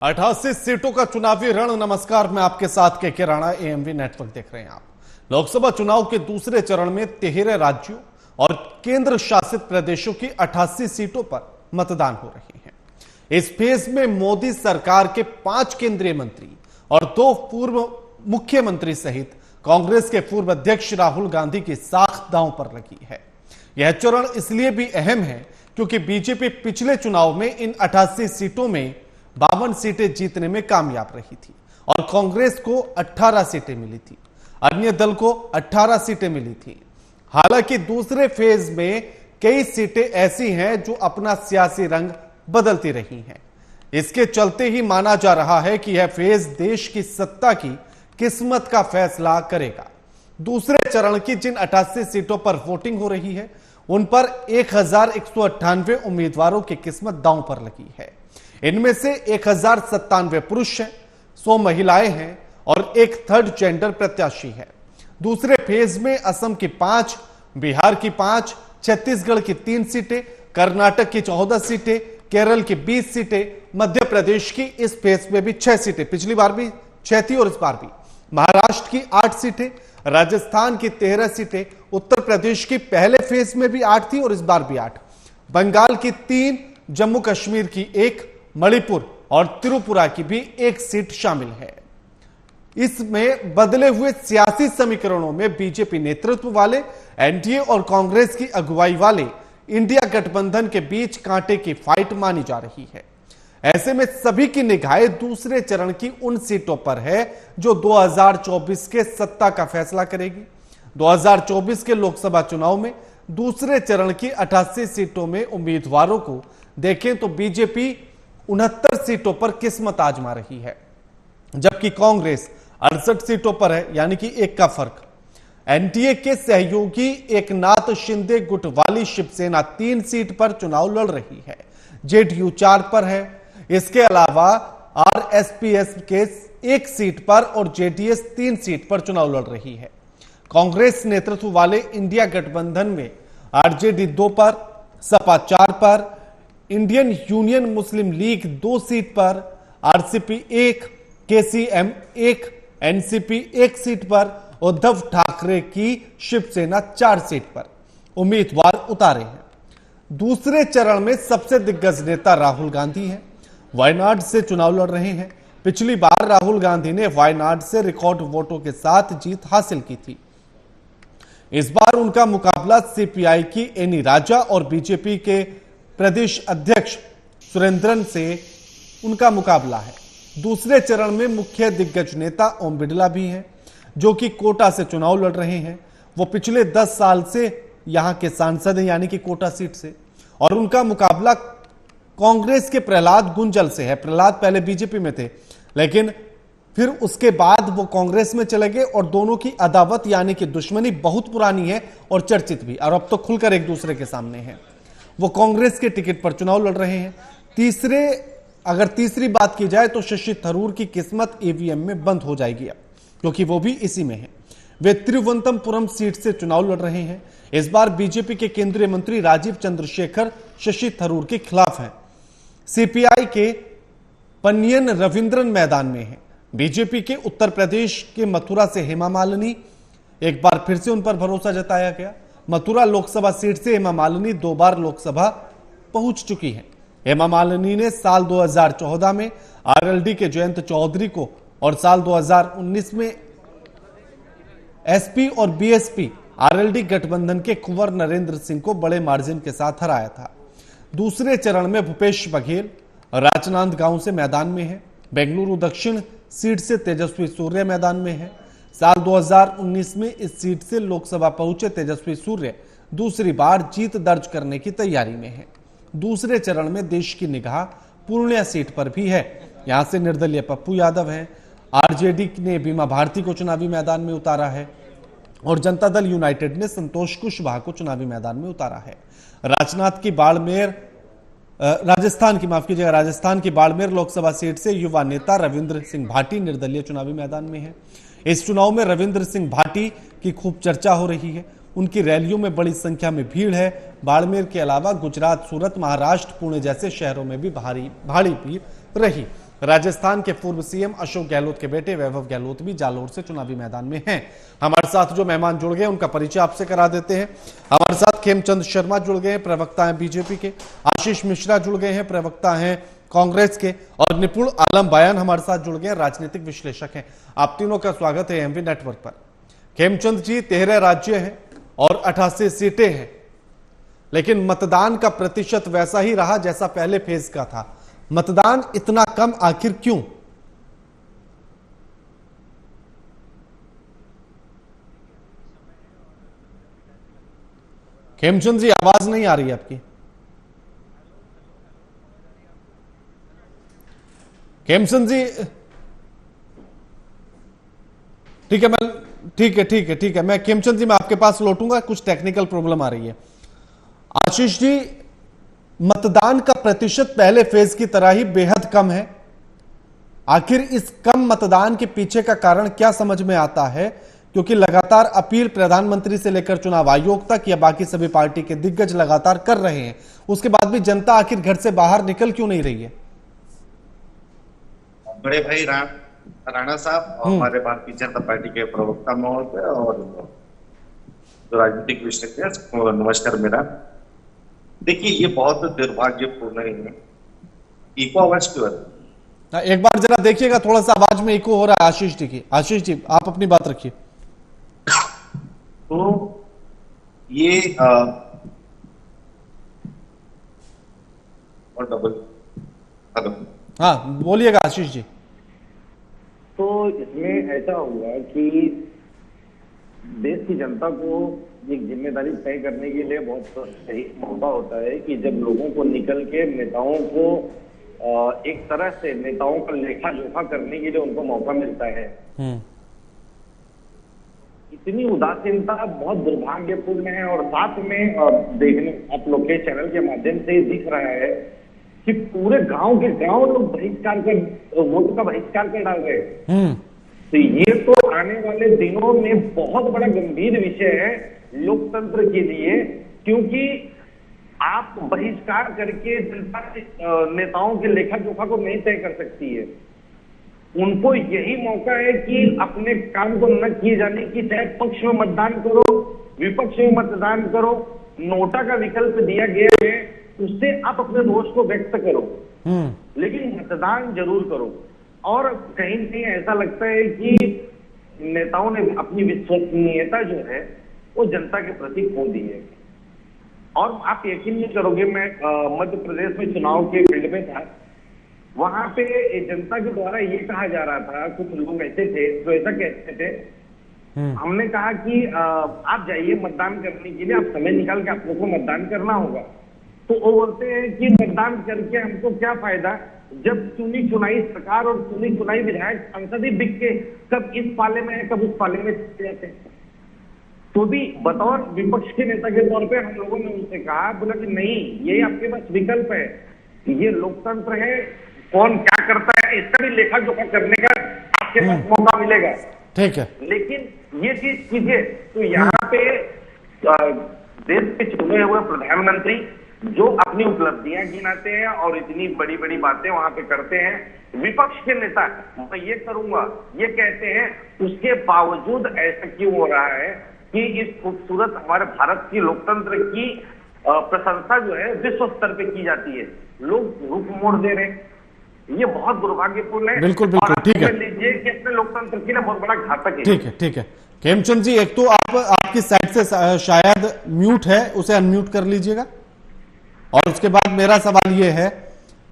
88 सीटों का चुनावी रण। नमस्कार, मैं आपके साथ के राणा, एएमवी नेटवर्क देख रहे हैं आप। लोकसभा चुनाव के दूसरे चरण में 13 राज्यों और केंद्र शासित प्रदेशों की 88 सीटों पर मतदान हो रहे हैं। इस फेज में मोदी सरकार के 5 केंद्रीय मंत्री और 2 पूर्व मुख्यमंत्री सहित कांग्रेस के पूर्व अध्यक्ष राहुल गांधी की साख दांव पर लगी है। यह चरण इसलिए भी अहम है क्योंकि बीजेपी पिछले चुनाव में इन 88 सीटों में 52 सीटें जीतने में कामयाब रही थी और कांग्रेस को 18 सीटें मिली थी, अन्य दल को 18 सीटें मिली थी। हालांकि दूसरे फेज में कई सीटें ऐसी हैं जो अपना सियासी रंग बदलती रही हैं। इसके चलते ही माना जा रहा है कि यह फेज देश की सत्ता की किस्मत का फैसला करेगा। दूसरे चरण की जिन 88 सीटों पर वोटिंग हो रही है उन पर 1198 उम्मीदवारों की किस्मत दांव पर लगी है। इनमें से 1097 पुरुष हैं, 100 महिलाएं हैं और एक थर्ड जेंडर प्रत्याशी है। दूसरे फेज में असम की 5, बिहार की 5, छत्तीसगढ़ की 3 सीटें, कर्नाटक की 14 सीटें, केरल की 20 सीटें, मध्य प्रदेश की इस फेज में भी 6 सीटें, पिछली बार भी 6 थी और इस बार भी, महाराष्ट्र की 8 सीटें, राजस्थान की 13 सीटें, उत्तर प्रदेश की पहले फेज में भी 8 थी और इस बार भी 8, बंगाल की 3, जम्मू कश्मीर की 1, मणिपुर और त्रिपुरा की भी 1 सीट शामिल है। इसमें बदले हुए सियासी समीकरणों में बीजेपी नेतृत्व वाले एनडीए और कांग्रेस की अगुवाई वाले इंडिया गठबंधन के बीच कांटे की फाइट मानी जा रही है। ऐसे में सभी की निगाहें दूसरे चरण की उन सीटों पर है जो 2024 के सत्ता का फैसला करेगी। 2024 के लोकसभा चुनाव में दूसरे चरण की 88 सीटों में उम्मीदवारों को देखें तो बीजेपी 69 सीटों पर किस्मत आजमा रही है, जबकि कांग्रेस 68 सीटों पर है, यानी कि 1 का फर्क। एनडीए के सहयोगी एकनाथ शिंदे गुट वाली शिवसेना 3 सीट पर चुनाव लड़ रही है, जेडीयू 4 पर है। इसके अलावा आरएसपीएस के 1 सीट पर और जेडीएस 3 सीट पर चुनाव लड़ रही है। कांग्रेस नेतृत्व वाले इंडिया गठबंधन में आरजेडी 2 पर, सपा 4 पर, इंडियन यूनियन मुस्लिम लीग 2 सीट पर, आरसीपी 1, केसीएम 1, एनसीपी 1 सीट पर, उद्धव ठाकरे की शिवसेना 4 सीट पर उम्मीदवार उतारे हैं। दूसरे चरण में सबसे दिग्गज नेता राहुल गांधी हैं, वायनाड से चुनाव लड़ रहे हैं। पिछली बार राहुल गांधी ने वायनाड से रिकॉर्ड वोटों के साथ जीत हासिल की थी। इस बार उनका मुकाबला सीपीआई की एनी राजा और बीजेपी के प्रदेश अध्यक्ष सुरेंद्रन से उनका मुकाबला है। दूसरे चरण में मुख्य दिग्गज नेता ओम बिड़ला भी हैं, जो कि कोटा से चुनाव लड़ रहे हैं। वो पिछले 10 साल से यहां के सांसद हैं, यानी कि कोटा सीट से, और उनका मुकाबला कांग्रेस के प्रहलाद गुंजल से है। प्रहलाद पहले बीजेपी में थे, लेकिन फिर उसके बाद वो कांग्रेस में चले गए और दोनों की अदावत यानी कि दुश्मनी बहुत पुरानी है और चर्चित भी, और अब तो खुलकर एक दूसरे के सामने है। वो कांग्रेस के टिकट पर चुनाव लड़ रहे हैं। अगर तीसरी बात की जाए तो शशि थरूर की किस्मत ईवीएम में बंद हो जाएगी अब, क्योंकि वो भी इसी में है। वे तिरुवनंतपुरम सीट से चुनाव लड़ रहे हैं। इस बार बीजेपी के केंद्रीय मंत्री राजीव चंद्रशेखर शशि थरूर के खिलाफ हैं। सीपीआई के पन्नियन रविंद्रन मैदान में है। बीजेपी के उत्तर प्रदेश के मथुरा से हेमा मालिनी, एक बार फिर से उन पर भरोसा जताया गया। मथुरा लोकसभा सीट से हेमा मालिनी 2 बार लोकसभा पहुंच चुकी हैं। हेमा मालिनी ने साल 2014 में आरएलडी के जयंत चौधरी को और साल 2019 में एसपी और बीएसपी आरएलडी गठबंधन के कुंवर नरेंद्र सिंह को बड़े मार्जिन के साथ हराया था। दूसरे चरण में भूपेश बघेल राजनांदगांव से मैदान में है। बेंगलुरु दक्षिण सीट से तेजस्वी सूर्य मैदान में है। साल 2019 में इस सीट से लोकसभा पहुंचे तेजस्वी सूर्य दूसरी बार जीत दर्ज करने की तैयारी में है। दूसरे चरण में देश की निगाह पूर्णिया सीट पर भी है। यहां से निर्दलीय पप्पू यादव हैं। आरजेडी ने बीमा भारती को चुनावी मैदान में उतारा है और जनता दल यूनाइटेड ने संतोष कुशवाहा को चुनावी मैदान में उतारा है। राजस्थान की बाड़मेर लोकसभा सीट से युवा नेता रविंद्र सिंह भाटी निर्दलीय चुनावी मैदान में है। इस चुनाव में रविंद्र सिंह भाटी की खूब चर्चा हो रही है। उनकी रैलियों में बड़ी संख्या में भीड़ है। बाड़मेर के अलावा गुजरात, सूरत, महाराष्ट्र, पुणे जैसे शहरों में भी भारी भीड़ रही। राजस्थान के पूर्व सीएम अशोक गहलोत के बेटे वैभव गहलोत भी जालोर से चुनावी मैदान में हैं। हमारे साथ जो मेहमान जुड़ गए उनका परिचय आपसे करा देते हैं। हमारे साथ खेमचंद शर्मा जुड़ गए हैं, प्रवक्ता हैं बीजेपी के। आशीष मिश्रा जुड़ गए हैं, प्रवक्ता हैं कांग्रेस के। और निपुण आलम बयान हमारे साथ जुड़ गए, राजनीतिक विश्लेषक हैं। आप तीनों का स्वागत है एएमवी नेटवर्क पर। खेमचंद जी, 13 राज्य हैं और 88 सीटें हैं, लेकिन मतदान का प्रतिशत वैसा ही रहा जैसा पहले फेज का था। मतदान इतना कम आखिर क्यों? खेमचंद जी, आवाज नहीं आ रही है आपकी। खेमचंद जी, ठीक है, मैं खेमचंद जी मैं आपके पास लौटूंगा, कुछ टेक्निकल प्रॉब्लम आ रही है। आशीष जी, मतदान का प्रतिशत पहले फेज की तरह ही बेहद कम है। आखिर इस कम मतदान के पीछे का कारण क्या समझ में आता है? क्योंकि लगातार अपील प्रधानमंत्री से लेकर चुनाव आयोग तक या बाकी सभी पार्टी के दिग्गज लगातार कर रहे हैं, उसके बाद भी जनता आखिर घर से बाहर निकल क्यों नहीं रही है? बड़े भाई राणा साहब और हमारे भारतीय जनता पार्टी के प्रवक्ता महोदय और जो राजनीतिक विश्लेषक है, सबको नमस्कार मेरा। देखिए, ये बहुत दुर्भाग्यपूर्ण है। इको आवाज क्यों आ रही है? एक बार जरा देखिएगा, थोड़ा सा आवाज में इको हो रहा है आशीष जी की। आशीष जी, आप अपनी बात रखिए। तो ये और डबल हेलो, हाँ बोलिएगा आशीष जी। तो इसमें ऐसा हुआ कि देश की जनता को एक जिम्मेदारी तय करने के लिए बहुत सही मौका होता है कि जब लोगों को निकल के नेताओं को एक तरह से नेताओं का लेखा जोखा करने के लिए उनको मौका मिलता है। इतनी उदासीनता बहुत दुर्भाग्यपूर्ण है। और साथ में देखने आप लोग के चैनल के माध्यम से दिख रहा है कि पूरे गांव के गांव लोग बहिष्कार कर वोट का बहिष्कार कर डाल रहे। तो ये तो आने वाले दिनों में बहुत बड़ा गंभीर विषय है लोकतंत्र के लिए, क्योंकि आप बहिष्कार करके जनता नेताओं के लेखा जोखा को नहीं तय कर सकती है। उनको यही मौका है कि अपने काम को न किए जाने की, चाहे पक्ष में मतदान करो विपक्ष में मतदान करो, नोटा का विकल्प दिया गया है, उससे आप अपने रोष को व्यक्त करो, लेकिन मतदान जरूर करो। और कहीं न कहीं ऐसा लगता है कि नेताओं ने अपनी विश्वसनीयता जो है वो जनता के प्रति खो दी है। और आप यकीन नहीं करोगे, मैं मध्य प्रदेश में चुनाव के फील्ड में था, वहां पे जनता के द्वारा ये कहा जा रहा था, कुछ लोग ऐसे थे जो ऐसा कहते थे, हमने कहा कि आप जाइए मतदान करने के लिए, आप समय निकाल के आप लोग को मतदान करना होगा। तो वो बोलते हैं कि मतदान करके हमको क्या फायदा, जब चुनी चुनाई सरकार और चुनी चुनाई विधायक सांसद ही बिक के कब इस पाले में है कब उस पाले में चले जाते हैं। तो भी बतौर विपक्ष के नेता के तौर पे हम लोगों ने उनसे कहा, बोला कि नहीं, ये आपके पास विकल्प है, ये लोकतंत्र है, कौन क्या करता है इसका भी लेखा जोखा करने का आपके पास मौका मिलेगा। ठीक है, लेकिन ये चीज कीजिए। तो यहाँ पे देश के चुने हुए प्रधानमंत्री जो अपनी उपलब्धियां गिनाते हैं और इतनी बड़ी बड़ी बातें वहां पे करते हैं, विपक्ष के नेता मैं ये करूंगा ये कहते हैं, उसके बावजूद ऐसा क्यों हो रहा है कि इस खूबसूरत हमारे भारत की लोकतंत्र की प्रशंसा जो है विश्व स्तर पे की जाती है, लोग रुख मोड़ दे रहे हैं। ये बहुत दुर्भाग्यपूर्ण है। बिल्कुल बिल्कुल, ठीक है, लीजिए कि अपने लोकतंत्र के लिए बहुत बड़ा घातक है। ठीक है, ठीक है। खेमचंद जी, एक तो आपकी साइड से शायद म्यूट है, उसे अनम्यूट कर लीजिएगा। और उसके बाद मेरा सवाल यह है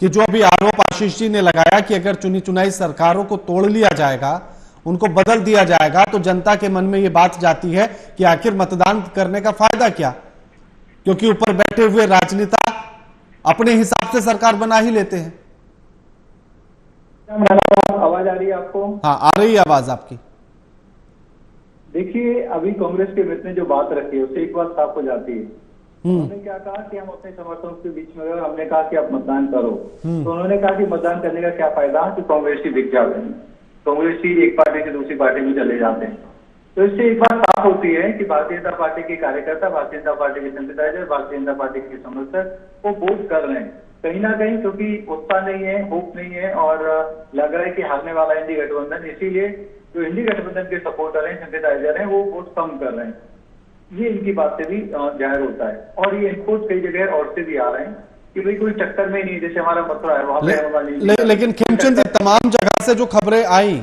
कि जो अभी आरोप आशीष जी ने लगाया कि अगर चुनी चुनाई सरकारों को तोड़ लिया जाएगा, उनको बदल दिया जाएगा, तो जनता के मन में यह बात जाती है कि आखिर मतदान करने का फायदा क्या, क्योंकि ऊपर बैठे हुए राजनेता अपने हिसाब से सरकार बना ही लेते हैं। आवाज आ रही है आपको? हाँ, आ रही है आवाज आपकी। देखिए, अभी कांग्रेस के मित्र ने जो बात रखी है उससे एक बात साफ हो जाती है। उन्होंने क्या कहा कि हम अपने समर्थकों के बीच में गए, हमने कहा कि आप मतदान करो, तो उन्होंने कहा कि मतदान करने का क्या फायदा कि कांग्रेस ही दिख जाते हैं, कांग्रेस ही एक पार्टी से दूसरी पार्टी में चले जाते हैं। तो इससे एक बात साफ होती है कि भारतीय जनता पार्टी के कार्यकर्ता, भारतीय जनता पार्टी के सिंपैथाइजर, भारतीय जनता पार्टी के समर्थक वो वोट कर रहे हैं। कहीं ना कहीं क्योंकि उत्साह नहीं है, होप नहीं है और लग रहा है कि हारने वाला है इंडी गठबंधन, इसीलिए जो इंडी गठबंधन के सपोर्टर हैं, सिंपैथाइजर हैं, वो वोट कम कर रहे हैं। ये इनकी बात से भी जाहिर होता है और ये इनपुट कई जगह और से भी आ रहे हैं कि भाई कोई चक्कर में नहीं, जैसे हमारा मथुरा है वहां पे लेकिन खेमचंद जी, तमाम जगह से जो खबरें आई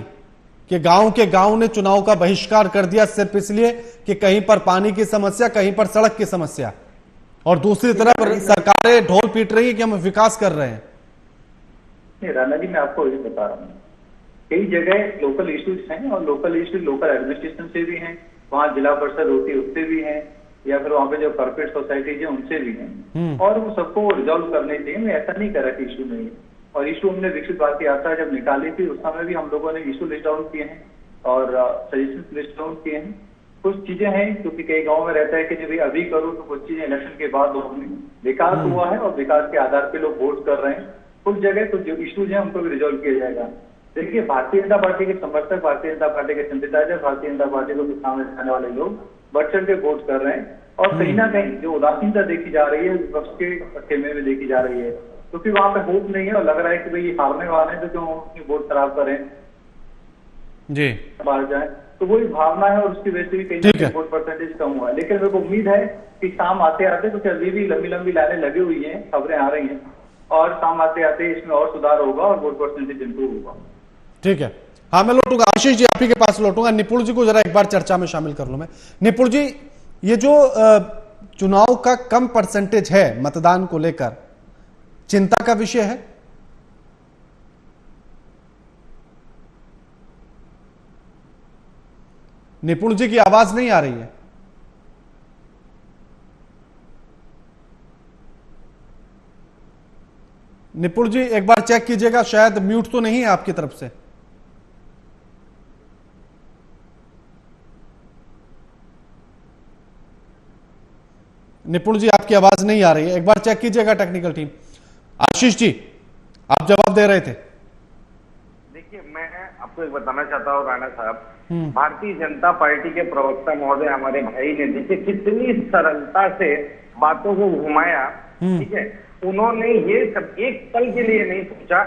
कि गांव के गांव ने चुनाव का बहिष्कार कर दिया सिर्फ इसलिए कि कहीं पर पानी की समस्या, कहीं पर सड़क की समस्या, और दूसरी तरफ सरकारें ढोल पीट रही है कि हम विकास कर रहे हैं। नहीं राणा जी, मैं आपको ये बता रहा हूँ, कई जगह लोकल इश्यूज हैं और लोकल इश्यूज लोकल एडमिनिस्ट्रेशन से भी हैं, वहाँ जिला परिषद होती है उससे भी हैं, या फिर वहाँ पे जो कॉर्पोरेट सोसाइटीज है उनसे भी हैं, और वो सबको रिजॉल्व करने चाहिए। मैं ऐसा नहीं करा कि इशू नहीं है, और इशू हमने विकसित भारतीय यात्रा जब निकाली थी उस समय भी हम लोगों ने इशू लिस्ट डाउन किए हैं और सजेशन लिस्ट डाउन किए हैं। कुछ चीजें हैं क्योंकि कई गाँव में रहता है कि जब अभी करो तो कुछ चीजें इलेक्शन के बाद होंगी। विकास हुआ है और विकास के आधार पे लोग वोट कर रहे हैं। कुछ जगह कुछ जो इश्यूज हैं उनको भी रिजॉल्व किया जाएगा। देखिए, भारतीय जनता पार्टी के समर्थक, भारतीय जनता पार्टी के सिंपैथाइजर, भारतीय जनता पार्टी को सामने आने वाले लोग बढ़ चढ़ के वोट कर रहे हैं, और कहीं ना कहीं जो उदासीनता देखी जा रही है विपक्ष के खेमे में देखी जा रही है, क्योंकि वहां पे होप नहीं है और लग रहा है कि भाई हारने वाले हैं तो क्यों अपनी वोट खराब करें जी, बाहर जाए, तो वही भावना है और उसकी वजह से भी कहीं ना कहीं वोट परसेंटेज कम हुआ है। लेकिन मेरे को उम्मीद है कि शाम आते आते, कुछ अभी भी लंबी लंबी लाइनें लगी हुई है, खबरें आ रही हैं, और शाम आते आते इसमें और सुधार होगा और वोट परसेंटेज इंप्रूव होगा। ठीक है, हाँ मैं लौटूंगा, आशीष जी आप ही के पास लौटूंगा। निपुण जी को जरा एक बार चर्चा में शामिल कर लूं मैं। निपुण जी, ये जो चुनाव का कम परसेंटेज है मतदान को लेकर, चिंता का विषय है? निपुण जी की आवाज नहीं आ रही है। निपुण जी एक बार चेक कीजिएगा, शायद म्यूट तो नहीं है आपकी तरफ से। निपुण जी आपकी आवाज नहीं आ रही है, एक बार चेक कीजिएगा टेक्निकल टीम। आशीष जी आप जवाब दे रहे थे। देखिए, मैं आपको एक बताना चाहता हूँ राणा साहब, भारतीय जनता पार्टी के प्रवक्ता महोदय हमारे भाई ने देखिए कितनी सरलता से बातों को घुमाया। ठीक है, उन्होंने ये सब एक पल के लिए नहीं सोचा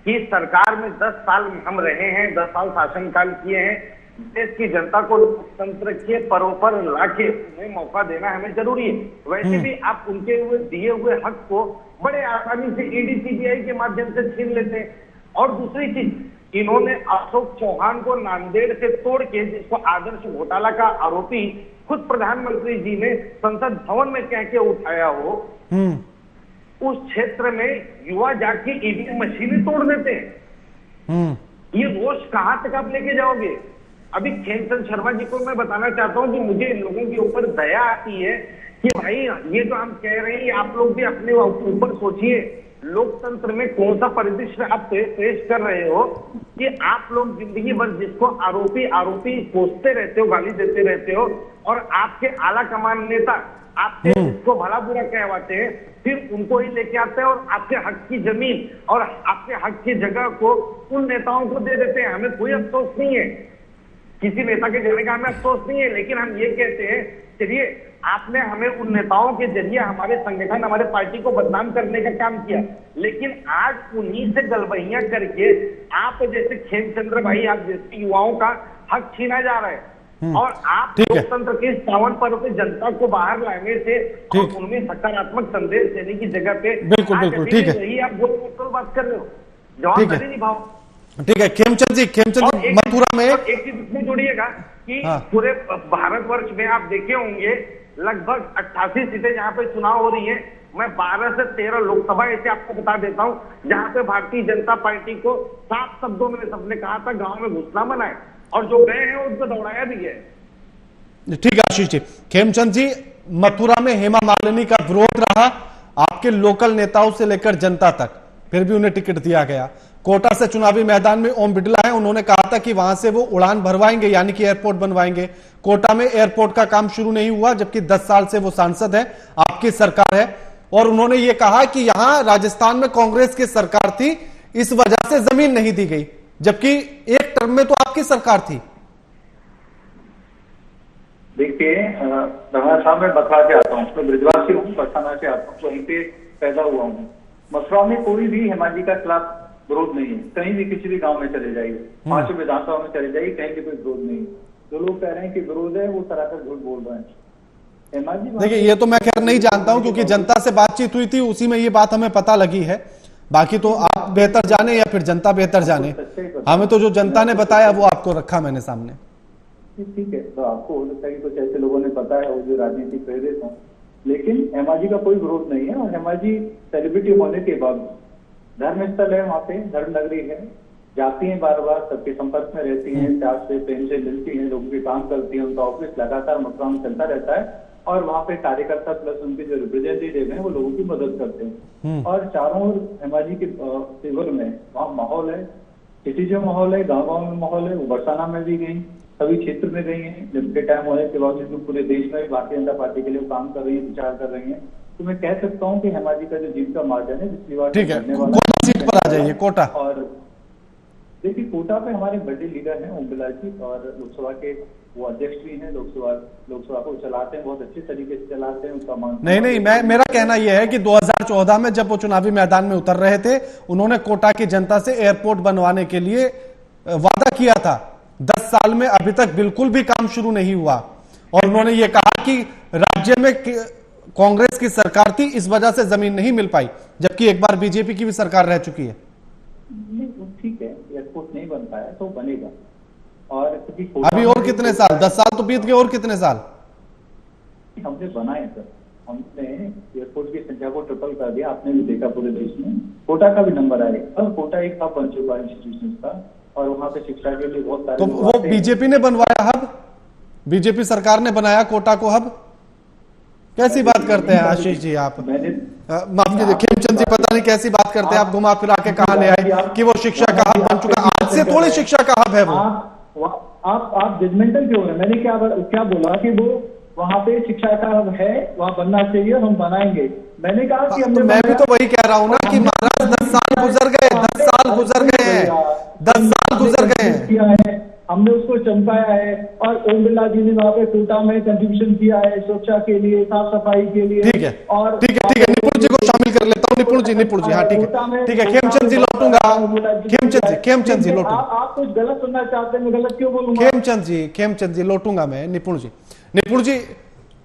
कि सरकार में 10 साल हम रहे हैं, 10 साल शासनकाल किए हैं, देश की जनता को लोकतंत्र के परों पर लाके उन्हें मौका देना हमें जरूरी है। वैसे भी आप उनके दिए हुए हक को बड़े आसानी से ईडी सीबीआई के माध्यम से छीन लेते हैं। और दूसरी चीज, इन्होंने अशोक चौहान को नांदेड़ से तोड़ के, जिसको आदर्श घोटाला का आरोपी खुद प्रधानमंत्री जी ने संसद भवन में कह के उठाया हो, उस क्षेत्र में युवा जाके ईवीएम मशीनें तोड़ देते हैं। ये रोष कहां तक आप लेके जाओगे? अभी खेमचंद शर्मा जी को मैं बताना चाहता हूं कि मुझे इन लोगों के ऊपर दया आती है कि भाई ये जो हम कह रहे हैं आप लोग भी अपने ऊपर सोचिए, लोकतंत्र में कौन सा परिदृश्य आप पेश कर रहे हो कि आप लोग जिंदगी भर जिसको आरोपी आरोपी कोसते रहते हो, गाली देते रहते हो, और आपके आला कमान नेता आपसे जिसको भला बुरा कहवाते हैं, फिर उनको ही लेके आते हैं और आपके हक की जमीन और आपके हक की जगह को उन नेताओं को दे देते हैं। हमें कोई अफसोस नहीं है, किसी नेता के जाने का हमें अफसोस नहीं है, लेकिन हम ये कहते हैं चलिए आपने हमें उन नेताओं के जरिए हमारे संगठन, हमारे पार्टी को बदनाम करने का काम किया, लेकिन आज उन्हीं से गलबहियां करके आप जैसे खेमचंद्र भाई, आप जैसे युवाओं का हक छीना जा रहा है। और आप लोकतंत्र के पावन पर्व पे जनता को बाहर लाने से और उनमें सकारात्मक संदेश देने की जगह पे बिल्कुल बिल्कुल ठीक है, यही आप बोल बात कर रहे हो, जवाबदारी निभाओ। ठीक है खेमचंद जी, मथुरा में एक चीज इसमें जोड़िएगा कि पूरे भारतवर्ष में आप देखे होंगे लगभग 88 सीटें जहां पे चुनाव हो रही है। मैं 12 से 13 लोकसभा ऐसे आपको बता देता हूं जहां पे भारतीय जनता पार्टी को साफ शब्दों में सबने कहा था गांव में घुसना मना है, और जो गए हैं उनको दौड़ाया भी है। ठीक है आशीष जी। खेमचंद जी, मथुरा में हेमा मालिनी का विरोध रहा आपके लोकल नेताओं से लेकर जनता तक, फिर भी उन्हें टिकट दिया गया। कोटा से चुनावी मैदान में ओम बिड़ला है, उन्होंने कहा था कि वहां से वो उड़ान भरवाएंगे, यानी कि एयरपोर्ट बनवाएंगे। कोटा में एयरपोर्ट का काम शुरू नहीं हुआ, जबकि 10 साल से वो सांसद है, आपकी सरकार है, और उन्होंने ये कहा कि यहां राजस्थान में कांग्रेस की सरकार थी, इस वजह से जमीन नहीं दी गई, जबकि एक टर्म में तो आपकी सरकार थी। देखिए रहा साहब, मैं बता के आता हूँ, मैं ब्रिजवासी हूँ, बरसाना से आता हूँ, वहीं पे पैदा हुआ हूँ। मथुरा में कोई भी हेमाजी का खिलाफ विरोध नहीं है, कहीं भी किसी भी गांव में चले जाइए, 5 विधानसभा में चले जाइए, कहीं भी कोई विरोध नहीं है। जो लोग कह रहे हैं कि विरोध है वो सरासर झूठ बोल रहे हैं। हेमाजी देखिए, ये तो मैं खैर नहीं जानता हूं, क्योंकि जनता से बातचीत हुई थी, उसी में ये बात हमें पता लगी है। बाकी तो आप बेहतर जाने या फिर जनता बेहतर जाने, हमें तो जो जनता ने बताया वो आपको रखा मैंने सामने। ठीक है, तो आपको हो सकता है कि कुछ ऐसे लोगों ने बताया हो जो राजनीतिक प्रेरित हो, लेकिन हेमाजी का कोई विरोध नहीं है। और हेमाजी सेलिब्रिटी होने के बाद धर्म स्थल है, वहाँ पे धर्म नगरी है, जाती हैं बार बार, सबके संपर्क में रहती हैं, प्यार से प्रेम से मिलती हैं, लोगों के काम करती हैं, उनका ऑफिस लगातार मथुरा में चलता रहता है और वहाँ पे कार्यकर्ता प्लस उनके जो रिप्रेजेंटेटिव हैं वो लोगों की मदद करते हैं। और चारों ओर हेमाजी के फेवर में वहाँ माहौल है, सिटी जो माहौल है, गाँव में माहौल है। वो बरसाना में भी गई, सभी क्षेत्र में गई हैं, लिमिटेड टाइम होने के बावजूद पूरे देश में भारतीय जनता पार्टी के लिए काम कर रही है, विचार कर रही है। तो मैं कह सकता हूँ कि हेमाजी का जो जीत का मार्जिन है पिछली बार ठीक है, कोटा सीट पर आ जाइए। कोटा, और देखिए कोटा पे हमारे बड़े लीडर हैं ओम बिरला जी, और लोकसभा के वो अध्यक्ष भी हैं, लोकसभा को चलाते हैं, बहुत अच्छे तरीके से चलाते हैं। उनका मान नहीं, मेरा कहना यह है कि 2014 में जब वो चुनावी मैदान में उतर रहे थे, उन्होंने कोटा की जनता से एयरपोर्ट बनवाने के लिए वादा किया था। 10 साल में अभी तक बिल्कुल भी काम शुरू नहीं हुआ, और उन्होंने ये कहा कि राज्य में कांग्रेस की सरकार थी, इस वजह से जमीन नहीं मिल पाई, जबकि एक बार बीजेपी की भी सरकार रह चुकी है। ठीक है, एयरपोर्ट नहीं बन पाया तो बनेगा। और अभी और कितने साल? 10 साल तो बीत गए, और कितने साल? हमने बनाए सर, हमने एयरपोर्ट की संख्या को ट्रिपल कर दिया। आपने भी देखा पूरे देश में कोटा का भी नंबर आएगा। अब कोटा एक हब बन चुका है इंस्टीट्यूशन का, और वहाँ पे शिक्षा के लिए बहुत सारे। तो वो बीजेपी ने बनवाया हब, बीजेपी सरकार ने बनाया कोटा को हब? कैसी बात करते हैं आशीष जी आप? माफ कीजिए खेमचंद जी, पता नहीं कैसी बात करते हैं आप, घुमा फिरा के कहा ले आए कि वो शिक्षा का हब बन चुका। आज से थोड़ी शिक्षा का हब है वो। आप जजमेंटल क्यों है? मैंने क्या बोला कि वो वहाँ पे शिक्षा का हब है, वहाँ बनना चाहिए, हम बनाएंगे। मैंने कहा कि हमने, मैं भी तो वही कह रहा हूँ ना कि महाराज 10 साल गुजर गए, 10 साल गुजर गए हैं, 10 साल गुजर गए हैं, हमने उसको चमकाया है। और ओम बिरला जी ने वहाँ पे कोटा में कंट्रीब्यूशन किया है सुरक्षा के लिए, साफ सफाई के लिए। ठीक है, और ठीक है, निपुण जी को शामिल कर लेता हूँ। निपुण जी, हाँ ठीक है, खेमचंद जी लौटूंगा। खेमचंद जी लौटूंगा। आप कुछ गलत सुनना चाहते हैं, मैं गलत क्यों बोलूंगा? खेमचंद जी लौटूंगा मैं। निपुण जी,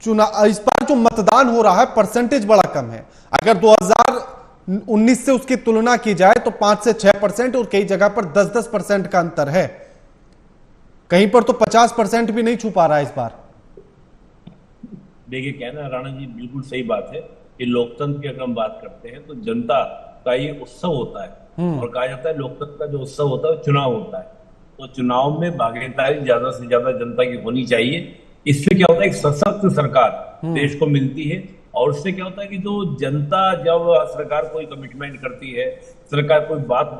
चुनाव इस बार जो मतदान हो रहा है परसेंटेज बड़ा कम है। अगर 2019 से उसकी तुलना की जाए तो 5 से 6% और कई जगह पर 10% का अंतर है। कहीं पर तो 50% भी नहीं छू पा रहा है इस बार। देखिए कहना राणा जी बिल्कुल सही बात है कि लोकतंत्र की अगर हम बात करते हैं तो जनता का ये उत्सव होता है, और कहा जाता है लोकतंत्र का जो उत्सव होता है वो चुनाव होता है। तो चुनाव में भागीदारी ज्यादा से ज्यादा जनता की होनी चाहिए। इससे क्या होता है, एक सशक्त सरकार देश को मिलती है, और उससे क्या होता है कि जो जनता जब सरकार कोई कमिटमेंट करती है, सरकार कोई बात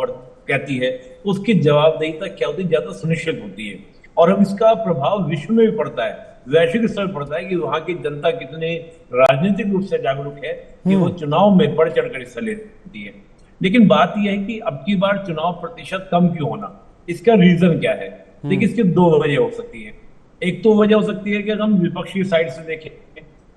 कहती है, उसकी जवाबदेही तक क्या होती है, ज्यादा सुनिश्चित होती है। और अब इसका प्रभाव विश्व में भी पड़ता है, वैश्विक स्तर पर पड़ता है कि वहां की जनता कितने राजनीतिक रूप से जागरूक है कि वो चुनाव में बढ़ चढ़कर हिस्सा लेती है। लेकिन बात यह है कि अब की बार चुनाव प्रतिशत कम क्यों होना, इसका रीजन क्या है? देखिए इसकी 2 वजह हो सकती है। एक तो वजह हो सकती है कि अगर हम विपक्ष की साइड से देखें,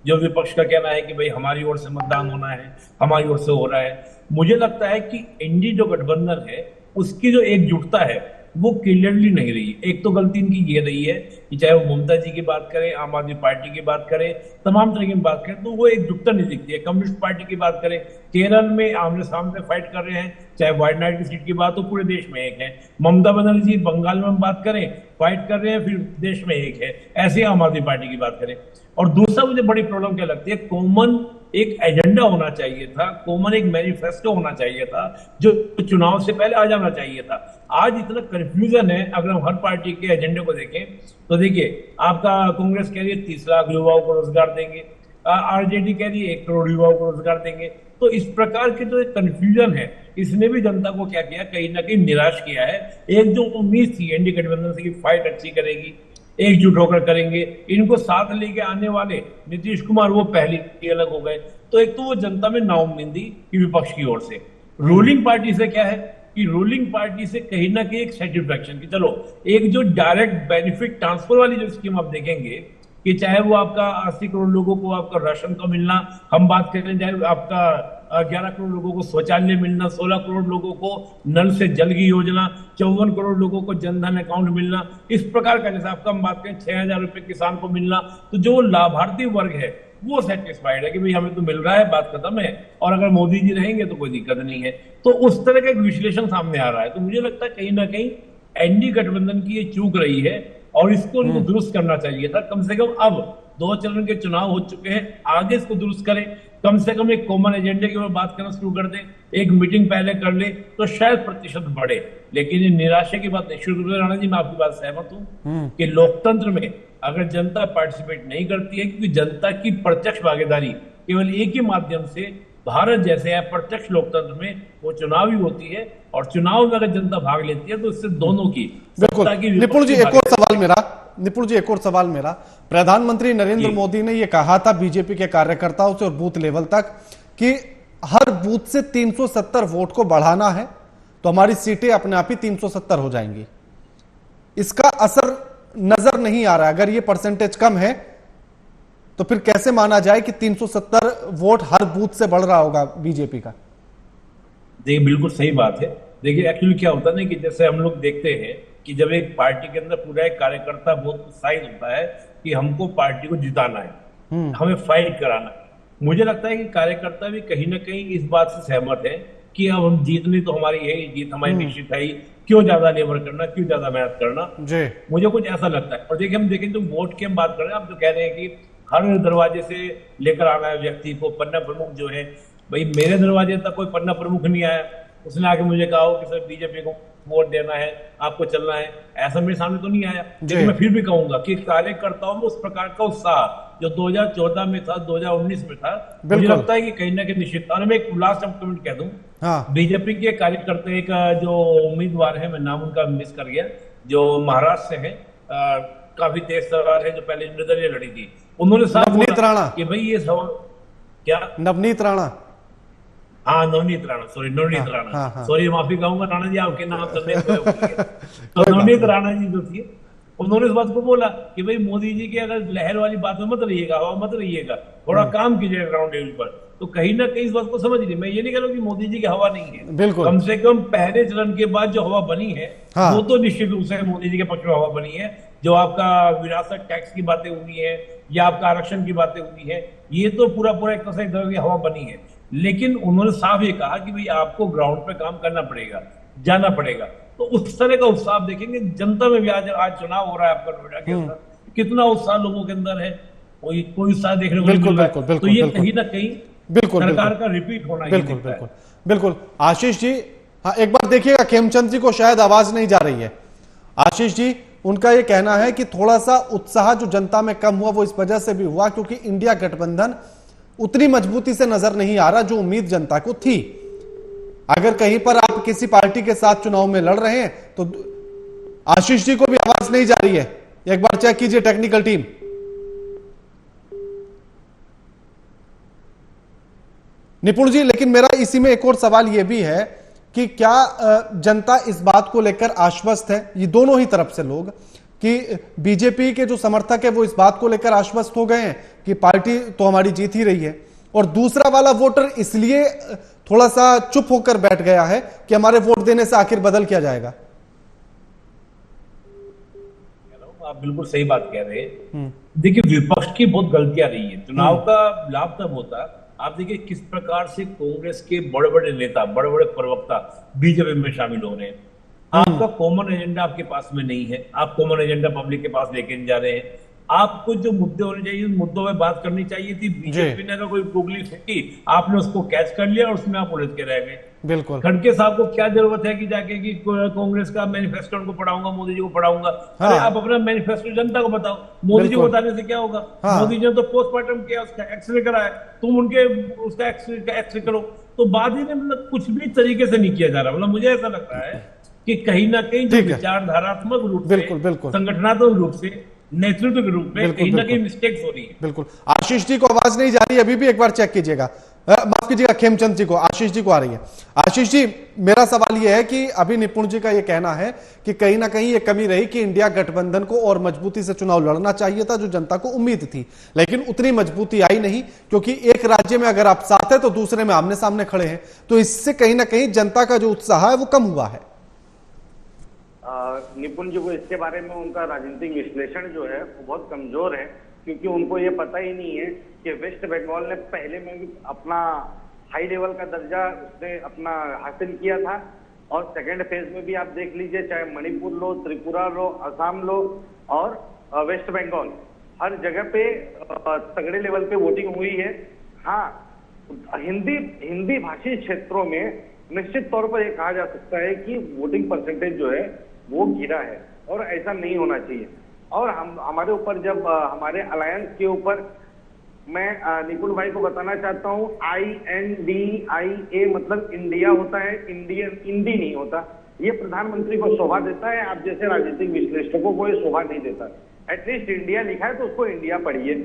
जो विपक्ष का कहना है कि भाई हमारी ओर से मतदान होना है, हमारी ओर से हो रहा है। मुझे लगता है कि एनडीए जो गठबंधन है उसकी जो एकजुटता है वो क्लियरली नहीं रही। एक तो गलती इनकी ये रही है कि चाहे वो ममता जी की बात करें, आम आदमी पार्टी की बात करें, तमाम तरह की बात करें तो वो एकजुटता नहीं दिखती है। कम्युनिस्ट पार्टी की बात करें, केरल में आमने सामने फाइट कर रहे हैं, चाहे वायनाड की सीट की बात हो, पूरे देश में एक है। ममता बनर्जी जी बंगाल में हम बात करें, फाइट कर रहे हैं, फिर देश में एक है। ऐसे आम आदमी पार्टी की बात करें। और दूसरा मुझे बड़ी प्रॉब्लम क्या लगती है, कॉमन एक एजेंडा होना चाहिए था, कॉमन एक मैनिफेस्टो होना चाहिए था, जो चुनाव से पहले आ जाना चाहिए था। आज इतना कंफ्यूजन है। अगर हम हर पार्टी के एजेंडे को देखें तो देखिए, आपका कांग्रेस कह रही है 30 लाख युवाओं को रोजगार देंगे, आरजेडी कह रही है 1 करोड़ युवाओं को रोजगार देंगे। तो इस प्रकार के जो कंफ्यूजन है, इसने भी जनता को क्या किया, कहीं ना कहीं निराश किया है। एक जो उम्मीद थी एनडीए गठबंधन से कि फाइट अच्छी करेगी, एकजुट होकर करेंगे, इनको साथ लेके आने वाले नीतीश कुमार वो पहले ही अलग हो गए। तो एक तो वो जनता में नाउम्मीदी की विपक्ष की ओर से, रूलिंग पार्टी से क्या है कि रूलिंग पार्टी से कहीं ना कहीं एक सेटिस्फैक्शन कि चलो एक जो डायरेक्ट बेनिफिट ट्रांसफर वाली जो स्कीम आप देखेंगे कि चाहे वो आपका 80 करोड़ लोगों को आपका राशन का मिलना, हम बात करें चाहे आपका 11 करोड़ लोगों को शौचालय मिलना, 16 करोड़ लोगों को नल से जल की योजना, 54 करोड़ लोगों को जनधन अकाउंट मिलना, इस प्रकार का, जैसे आपका हम बात करें 6,000 रुपए किसान को मिलना, तो जो लाभार्थी वर्ग है वो सेटिस्फाइड है कि भाई हमें तो मिल रहा है, बात खत्म है, और अगर मोदी जी रहेंगे तो कोई दिक्कत नहीं है। तो उस तरह का एक विश्लेषण सामने आ रहा है। तो मुझे लगता है कहीं ना कहीं एनडीए गठबंधन की ये चूक रही है और इसको उनको दुरुस्त करना चाहिए था। कम से कम अब 2 चरण के चुनाव हो चुके हैं, आगे इसको दुरुस्त करें, कम से कम एक कॉमन एजेंडे की ओर बात करना शुरू कर दें, एक मीटिंग पहले कर ले तो शायद प्रतिशत बढ़े। लेकिन ये निराशा की बात निश्चित रूप से, राणा जी मैं आपकी बात सहमत हूं कि लोकतंत्र में अगर जनता पार्टिसिपेट नहीं करती है, क्योंकि जनता की प्रत्यक्ष भागीदारी केवल एक ही माध्यम से भारत जैसे अप्रत्यक्ष लोकतंत्र में वो चुनाव ही होती है, और चुनाव में अगर जनता भाग लेती है तो इससे दोनों की बिल्कुल। निपुण जी एक और सवाल मेरा, प्रधानमंत्री नरेंद्र मोदी ने यह कहा था बीजेपी के कार्यकर्ताओं से और बूथ लेवल तक कि हर बूथ से 370 वोट को बढ़ाना है तो हमारी सीटें अपने आप ही 370 हो जाएंगी। इसका असर नजर नहीं आ रहा। अगर ये परसेंटेज कम है तो फिर कैसे माना जाए कि 370 वोट हर बूथ से बढ़ रहा होगा बीजेपी का? देखिए बिल्कुल सही बात है। देखिए एक्चुअली क्या होता है ना कि जैसे हम लोग देखते हैं कि जब एक पार्टी के अंदर पूरा एक कार्यकर्ता बहुत उत्साहित होता है कि हमको पार्टी को जिताना है, हमें फाइट कराना है, मुझे लगता है कि कार्यकर्ता भी कहीं ना कहीं इस बात से सहमत है कि अब हम जीतनी तो हमारी है, जीत हमारी निश्चित है, क्यों ज्यादा लेबर करना, क्यों ज्यादा मेहनत करना, मुझे कुछ ऐसा लगता है। और देखिए हम देखें तो वोट की हम बात कर रहे हैं, आप जो कह रहे हैं कि हर दरवाजे से लेकर आना है व्यक्ति को, पन्ना प्रमुख जो है, भाई मेरे दरवाजे तक कोई पन्ना प्रमुख नहीं आया, उसने आके मुझे कहा हो कि सर बीजेपी को वोट देना है, आपको चलना है, ऐसा मेरे सामने तो नहीं आया। लेकिन मैं फिर भी कहूंगा कि कार्यकर्ताओं में उस प्रकार का उत्साह जो 2014 में था, 2019 में था, मुझे लगता है कि कहीं ना कहीं निश्चित। और मैं एक लास्ट कमेंट कह दूं, बीजेपी के कार्यकर्ता एक जो उम्मीदवार है, मैं नाम उनका मिस कर गया, जो महाराष्ट्र से है, काफी तेज सवाल है, जो पहले निर्दलीय लड़ी थी, उन्होंने साफ बोला कि भाई ये सवाल क्या नवनीत राणा, हाँ नवनीत राणा, सॉरी नवनीत राणा, सॉरी माफी कहूंगा राणा जी, आपके नाम तो नवनीत राणा जी जो थी, उन्होंने इस बात को बोला कि भाई मोदी जी की अगर लहर वाली बात में मत रहिएगा, हवा मत रहिएगा, थोड़ा काम कीजिएगा ग्राउंड लेवल पर। तो कहीं ना कहीं इस बात को समझ लीजिए। मैं ये नहीं कह रहा हूँ कि मोदी जी की हवा नहीं है, बिल्कुल, कम से कम पहले चरण के बाद जो हवा बनी है वो तो निश्चित रूप से मोदी जी के पक्ष में हवा बनी है। जो आपका विरासत टैक्स की बातें हुई है या आपका आरक्षण की बातें हुई है, ये तो पूरा एक तरह की हवा बनी है। लेकिन उन्होंने साफ ये कहा कि भाई आपको ग्राउंड पे काम करना पड़ेगा, जाना पड़ेगा। तो उस तरह का उत्साह देखेंगे जनता में भी। आज चुनाव हो रहा है आपका नोएडा के अंदर, कितना उत्साह लोगों के अंदर है, कोई उत्साह देखने को मिल रहा है। तो ये कहीं ना कहीं सरकार का रिपीट होना है। बिल्कुल आशीष जी, हाँ एक बार देखिएगा, खेमचंद जी को शायद आवाज नहीं जा रही है। आशीष जी, उनका यह कहना है कि थोड़ा सा उत्साह जो जनता में कम हुआ वो इस वजह से भी हुआ क्योंकि इंडिया गठबंधन उतनी मजबूती से नजर नहीं आ रहा जो उम्मीद जनता को थी। अगर कहीं पर आप किसी पार्टी के साथ चुनाव में लड़ रहे हैं तो आशीष जी को भी आवाज नहीं जा रही है, एक बार चेक कीजिए टेक्निकल टीम। निपुण जी, लेकिन मेरा इसी में एक और सवाल यह भी है कि क्या जनता इस बात को लेकर आश्वस्त है, ये दोनों ही तरफ से लोग, कि बीजेपी के जो समर्थक है वो इस बात को लेकर आश्वस्त हो गए हैं कि पार्टी तो हमारी जीत ही रही है, और दूसरा वाला वोटर इसलिए थोड़ा सा चुप होकर बैठ गया है कि हमारे वोट देने से आखिर बदल क्या जाएगा? आप बिल्कुल सही बात कह रहे हैं। देखिए विपक्ष की बहुत गलतियां रही है। चुनाव का लाभ तब होता, आप देखिए किस प्रकार से कांग्रेस के बड़े बड़े नेता, बड़े बड़े प्रवक्ता बीजेपी में शामिल हो रहे हैं। आपका कॉमन एजेंडा आपके पास में नहीं है, आप कॉमन एजेंडा पब्लिक के पास लेके नहीं जा रहे हैं। आपको जो मुद्दे होने चाहिए उन मुद्दों में बात करनी चाहिए थी। बीजेपी ने अगर कोई गुगली फेंकी, आपने उसको कैच कर लिया और उसमें आप उलझ के रह गए। बिल्कुल, खड़गे साहब को क्या जरूरत है कि जाके कि कांग्रेस का मैनिफेस्टो उनको पढ़ाऊंगा, मोदी जी को पढ़ाऊंगा। अरे आप अपना मैनिफेस्टो जनता को बताओ, मोदी जी को बताने से क्या होगा? मोदी जी ने तो पोस्टमार्टम किया, उसका एक्सरे कराया, तुम उनके उसका एक्सरे करो। तो बात ही मतलब कुछ भी तरीके से नहीं किया जा रहा। मतलब मुझे ऐसा लगता है कि कहीं ना कहीं जो विचारधारात्मक रूप से, संगठनात्मक रूप से, नेतृत्व के रूप में कहीं ना कहीं मिस्टेक्स हो रही है। बिल्कुल, आशीष जी को आवाज नहीं जा रही, अभी भी एक बार चेक कीजिएगा। माफ कीजिएगा, खेमचंद जी को, आशीष जी को आ रही है। आशीष जी, मेरा सवाल यह है कि अभी निपुण जी का यह कहना है कि कहीं ना कहीं ये कमी रही कि इंडिया गठबंधन को और मजबूती से चुनाव लड़ना चाहिए था, जो जनता को उम्मीद थी, लेकिन उतनी मजबूती आई नहीं, क्योंकि एक राज्य में अगर आप साथ है तो दूसरे में आमने सामने खड़े हैं, तो इससे कहीं ना कहीं जनता का जो उत्साह है वो कम हुआ है। निपुण जी को इसके बारे में उनका राजनीतिक विश्लेषण जो है वो बहुत कमजोर है, क्योंकि उनको ये पता ही नहीं है कि वेस्ट बंगाल ने पहले में भी अपना हाई लेवल का दर्जा उसने अपना हासिल किया था, और सेकेंड फेज में भी आप देख लीजिए, चाहे मणिपुर लो, त्रिपुरा लो, असम लो और वेस्ट बंगाल, हर जगह पे तगड़े लेवल पे वोटिंग हुई है। हाँ, हिंदी भाषी क्षेत्रों में निश्चित तौर पर यह कहा जा सकता है कि वोटिंग परसेंटेज जो है वो गिरा है, और ऐसा नहीं होना चाहिए। और हमारे ऊपर जब हमारे अलायंस के ऊपर, मैं निपुण भाई को बताना चाहता हूँ, INDIA मतलब इंडिया होता है, इंडियन इंडी नहीं होता। ये प्रधानमंत्री को शोभा देता है, आप जैसे राजनीतिक विश्लेषकों को ये शोभा नहीं देता। एटलीस्ट इंडिया लिखा है तो उसको इंडिया पढ़िए।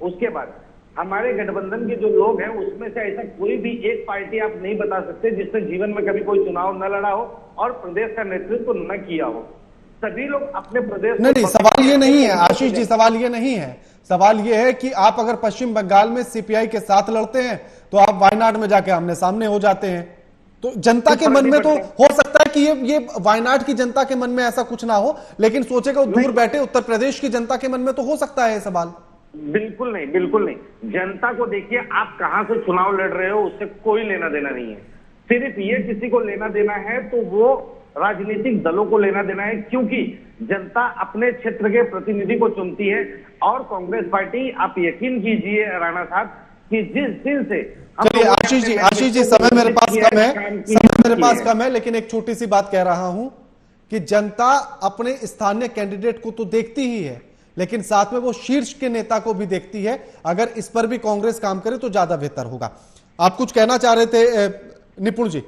उसके बाद हमारे गठबंधन के जो लोग हैं उसमें से ऐसा कोई भी एक पार्टी आप नहीं बता सकते जिसने जीवन में कभी कोई चुनाव न लड़ा हो और प्रदेश का नेतृत्व न किया हो। सभी लोग अपने प्रदेश नहीं, सवाल ये नहीं है आशीष जी, सवाल ये नहीं है। सवाल ये है कि आप अगर पश्चिम बंगाल में CPI के साथ लड़ते हैं तो आप वायनाड में जाके आमने सामने हो जाते हैं, तो जनता के मन में तो हो सकता है कि ये वायनाड की जनता के मन में ऐसा कुछ ना हो, लेकिन सोचेगा दूर बैठे उत्तर प्रदेश की जनता के मन में तो हो सकता है ये सवाल। बिल्कुल नहीं, बिल्कुल नहीं। जनता को देखिए, आप कहां से चुनाव लड़ रहे हो उससे कोई लेना देना नहीं है। सिर्फ ये किसी को लेना देना है तो वो राजनीतिक दलों को लेना देना है, क्योंकि जनता अपने क्षेत्र के प्रतिनिधि को चुनती है। और कांग्रेस पार्टी, आप यकीन कीजिए राणा साहब, कि जिस दिन से चलिए आशीष जी समय मेरे पास कम है, समय मेरे पास कम है, लेकिन एक छोटी सी बात कह रहा हूं कि जनता अपने स्थानीय कैंडिडेट को तो देखती ही है, लेकिन साथ में वो शीर्ष के नेता को भी देखती है। अगर इस पर भी कांग्रेस काम करे तो ज्यादा बेहतर होगा। आप कुछ कहना चाह रहे थे निपुण जी?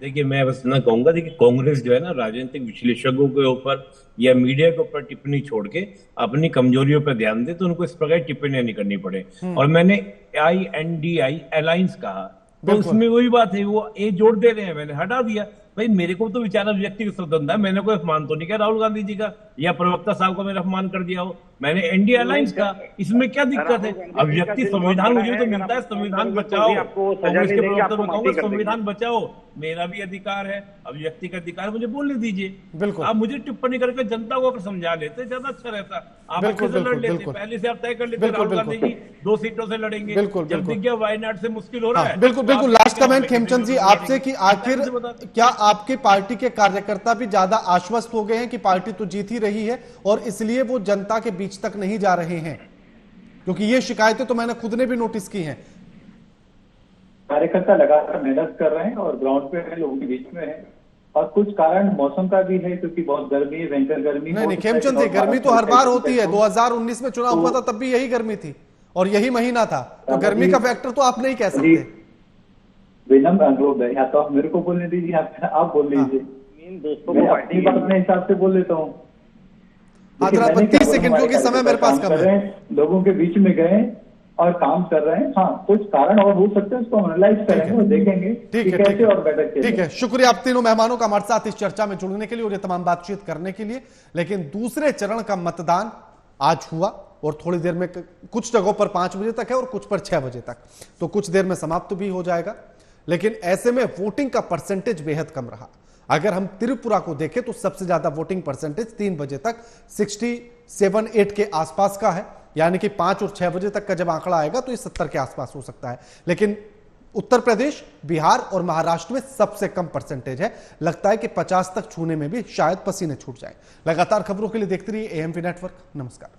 देखिए, मैं बस ना कहूंगा, देखिए कांग्रेस जो है ना, राजनीतिक विश्लेषकों के ऊपर या मीडिया के ऊपर टिप्पणी छोड़ के अपनी कमजोरियों पर ध्यान दे तो उनको इस प्रकार टिप्पणियां नहीं करनी पड़े। और मैंने INDI अलायंस कहा, तो उसमें वही बात है, वो ए जोड़ दे रहे हैं, मैंने हटा दिया। भाई मेरे को तो विचार व्यक्तिगत स्वतंत्रता है, मैंने कोई अपमान तो नहीं किया राहुल गांधी जी का या प्रवक्ता साहब का मैंने अपमान कर दिया हो। मैंने NDI अलायंस का, इसमें क्या दिक्कत है? अब व्यक्ति संविधान मुझे तो मिलता है, संविधान बचाओ, कांग्रेस के प्रवक्ता में कहूंगा संविधान बचाओ, मेरा भी अधिकार है, अब व्यक्ति का अधिकार मुझे बोलने दीजिए। बिल्कुल, आप मुझे टिप्पणी करके जनता को अगर समझा लेते ज्यादा अच्छा रहता। आप अच्छे से लड़ लेते, पहले से आप तय कर लेते राहुल गांधी जी 2 सीटों से लड़ेंगे, जब दिख गया वायनाड से मुश्किल हो रहा है। बिल्कुल। लास्ट कमेंट खेमचंद जी आपसे कि आखिर क्या आपकी पार्टी के कार्यकर्ता भी ज्यादा आश्वस्त हो गए हैं कि पार्टी तो जीत ही रही है और इसलिए वो जनता के बीच तक नहीं जा रहे हैं? क्योंकि ये शिकायतें तो मैंने खुद ने भी नोटिस की हैं। कार्यकर्ता लगातार मेहनत कर रहे हैं और ग्राउंड पे है, लोगों के बीच में है, और कुछ कारण मौसम का भी है, क्योंकि बहुत गर्मी है, भयंकर गर्मी। नहीं खेमचंद जी, गर्मी तो हर बार होती है। 2019 में चुनाव हुआ था तब भी यही गर्मी थी और यही महीना था, तो गर्मी का फैक्टर तो आप नहीं कह सकते। विनम्र अनुरोध है, या तो आप मेरे को बोलने दीजिए, आप बोल लीजिए, मैं अपनी बात अपने हिसाब से बोल लेता हूँ। 30 सेकंड, क्योंकि समय मेरे पास कम है। लोगों के बीच में गए और काम कर रहे हैं। हाँ, कुछ कारण और हो सकते हैं, उसको एनालाइज करेंगे और देखेंगे कि कैसे और बेटर। ठीक है, शुक्रिया आप तीनों मेहमानों का हमारे साथ इस चर्चा में जुड़ने के लिए और ये तमाम बातचीत करने के लिए। लेकिन दूसरे चरण का मतदान आज हुआ और थोड़ी देर में, कुछ जगहों पर 5 बजे तक है और कुछ पर 6 बजे तक, तो कुछ देर में समाप्त भी हो जाएगा। लेकिन ऐसे में वोटिंग का परसेंटेज बेहद कम रहा। अगर हम त्रिपुरा को देखें तो सबसे ज्यादा वोटिंग परसेंटेज 3 बजे तक 67-8 के आसपास का है, यानी कि 5 और 6 बजे तक का जब आंकड़ा आएगा तो ये 70 के आसपास हो सकता है। लेकिन उत्तर प्रदेश, बिहार और महाराष्ट्र में सबसे कम परसेंटेज है। लगता है कि 50 तक छूने में भी शायद पसीने छूट जाए। लगातार खबरों के लिए देखते रहिए AMV नेटवर्क। नमस्कार।